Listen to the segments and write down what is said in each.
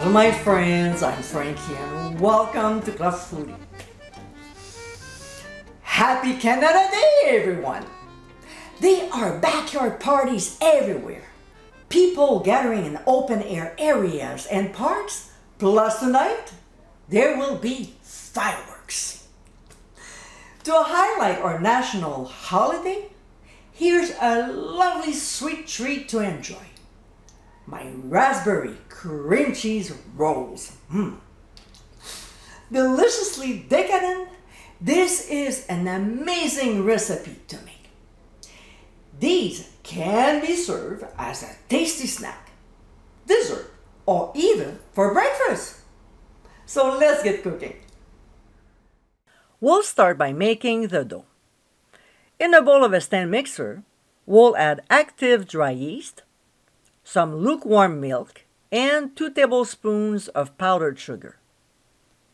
Hello my friends, I'm Frankie and welcome to Club Foodie. Happy Canada Day everyone! There are backyard parties everywhere. People gathering in open air areas and parks, plus tonight there will be fireworks. To highlight our national holiday, here's a lovely sweet treat to enjoy. My raspberry cream cheese rolls. Deliciously decadent, this is an amazing recipe to make. These can be served as a tasty snack, dessert, or even for breakfast. So let's get cooking. We'll start by making the dough. In a bowl of a stand mixer, we'll add active dry yeast, some lukewarm milk, and 2 tablespoons of powdered sugar.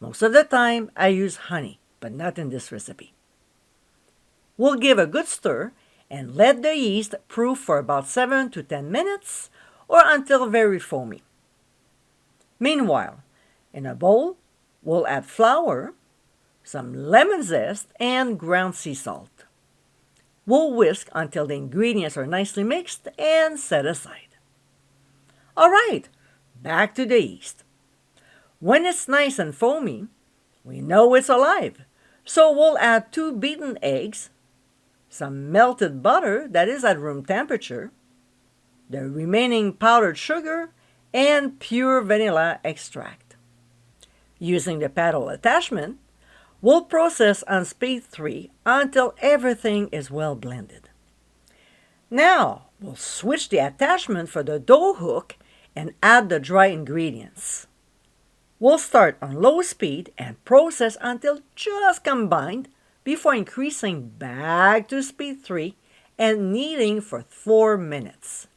Most of the time, I use honey, but not in this recipe. We'll give a good stir and let the yeast proof for about 7 to 10 minutes or until very foamy. Meanwhile, in a bowl, we'll add flour, some lemon zest, and ground sea salt. We'll whisk until the ingredients are nicely mixed and set aside. All right, back to the yeast. When it's nice and foamy, we know it's alive. So we'll add 2 beaten eggs, some melted butter that is at room temperature, the remaining powdered sugar, and pure vanilla extract. Using the paddle attachment, we'll process on speed 3 until everything is well blended. Now, we'll switch the attachment for the dough hook and add the dry ingredients. We'll start on low speed and process until just combined before increasing back to speed 3 and kneading for 4 minutes.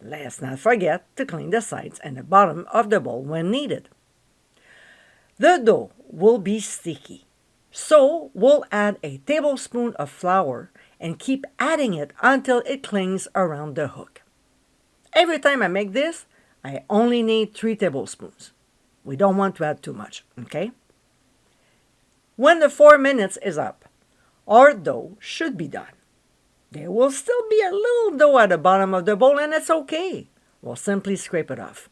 Let's not forget to clean the sides and the bottom of the bowl when needed. The dough will be sticky, so we'll add a tablespoon of flour and keep adding it until it clings around the hook. Every time I make this, I only need 3 tablespoons. We don't want to add too much, okay? When the 4 minutes is up, our dough should be done. There will still be a little dough at the bottom of the bowl, and it's okay. We'll simply scrape it off.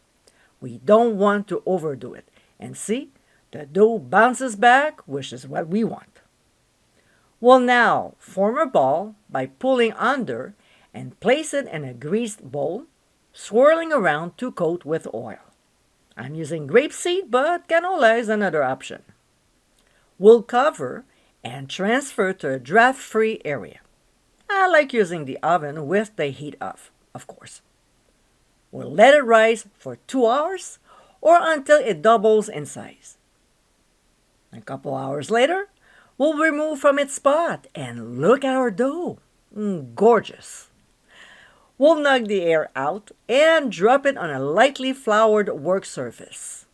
We don't want to overdo it. And see, the dough bounces back, which is what we want. We'll now form a ball by pulling under and place it in a greased bowl, swirling around to coat with oil. I'm using grapeseed, but canola is another option. We'll cover and transfer to a draft-free area. I like using the oven with the heat off, of course. We'll let it rise for 2 hours or until it doubles in size. A couple hours later, we'll remove from its spot and look at our dough. Gorgeous. We'll nug the air out and drop it on a lightly floured work surface.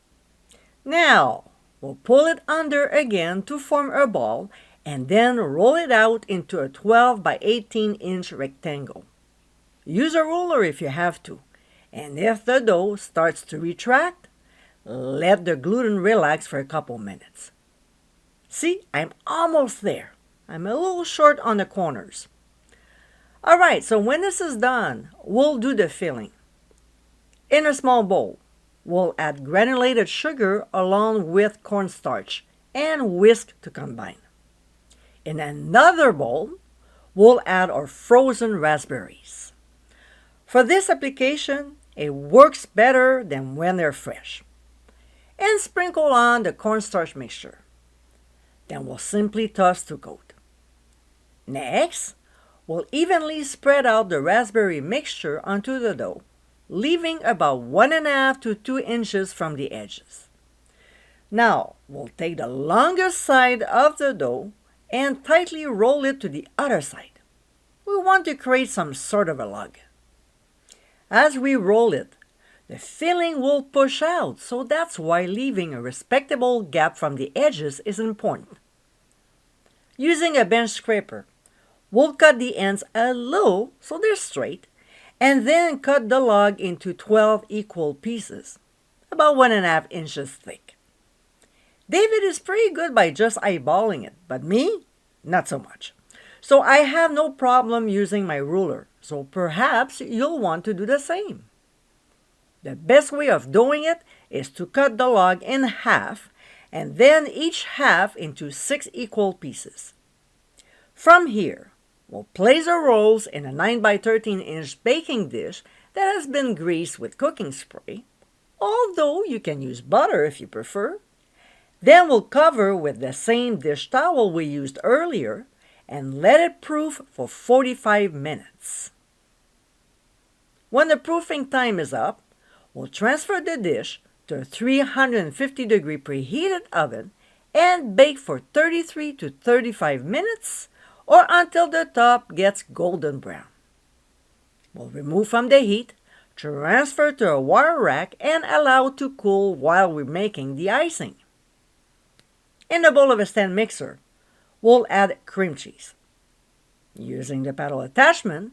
Now, we'll pull it under again to form a ball and then roll it out into a 12 by 18-inch rectangle. Use a ruler if you have to, and if the dough starts to retract, let the gluten relax for a couple minutes. See, I'm almost there. I'm a little short on the corners. All right, so when this is done, we'll do the filling. In a small bowl, we'll add granulated sugar along with cornstarch and whisk to combine. In another bowl, we'll add our frozen raspberries. For this application, it works better than when they're fresh. And sprinkle on the cornstarch mixture. Then we'll simply toss to coat. Next, we'll evenly spread out the raspberry mixture onto the dough, leaving about 1.5 to 2 inches from the edges. Now, we'll take the longest side of the dough and tightly roll it to the other side. We want to create some sort of a log. As we roll it, the filling will push out, so that's why leaving a respectable gap from the edges is important. Using a bench scraper, we'll cut the ends a little so they're straight, and then cut the log into 12 equal pieces. about 1.5 inches thick. David is pretty good by just eyeballing it, but me, not so much. So I have no problem using my ruler, so perhaps you'll want to do the same. The best way of doing it is to cut the log in half and then each half into 6 equal pieces. From here, we'll place the rolls in a 9 by 13 inch baking dish that has been greased with cooking spray, although you can use butter if you prefer. Then we'll cover with the same dish towel we used earlier and let it proof for 45 minutes. When the proofing time is up, we'll transfer the dish to a 350-degree preheated oven and bake for 33 to 35 minutes or until the top gets golden brown. We'll remove from the heat, transfer to a wire rack, and allow it to cool while we're making the icing. In the bowl of a stand mixer, we'll add cream cheese. Using the paddle attachment,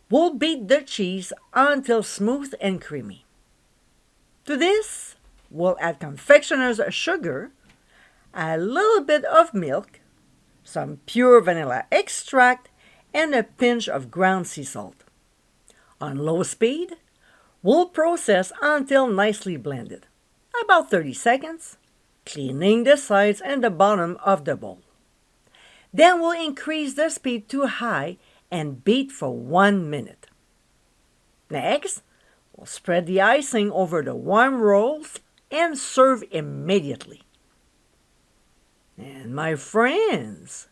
we'll beat the cheese until smooth and creamy. To this, we'll add confectioner's sugar, a little bit of milk, some pure vanilla extract, and a pinch of ground sea salt. On low speed, we'll process until nicely blended, about 30 seconds, cleaning the sides and the bottom of the bowl. Then we'll increase the speed to high and beat for 1 minute. Next, we'll spread the icing over the warm rolls and serve immediately. And my friends,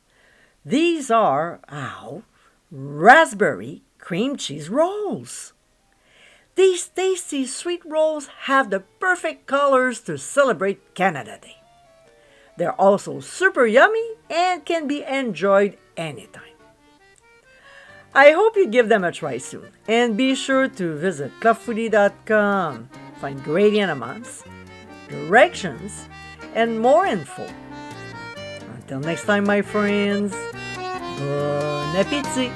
these are our raspberry cream cheese rolls. These tasty sweet rolls have the perfect colors to celebrate Canada Day. They're also super yummy and can be enjoyed anytime. I hope you give them a try soon, and be sure to visit clubfoodie.com. Find gradient amounts, directions, and more info. Until next time, my friends, bon appétit!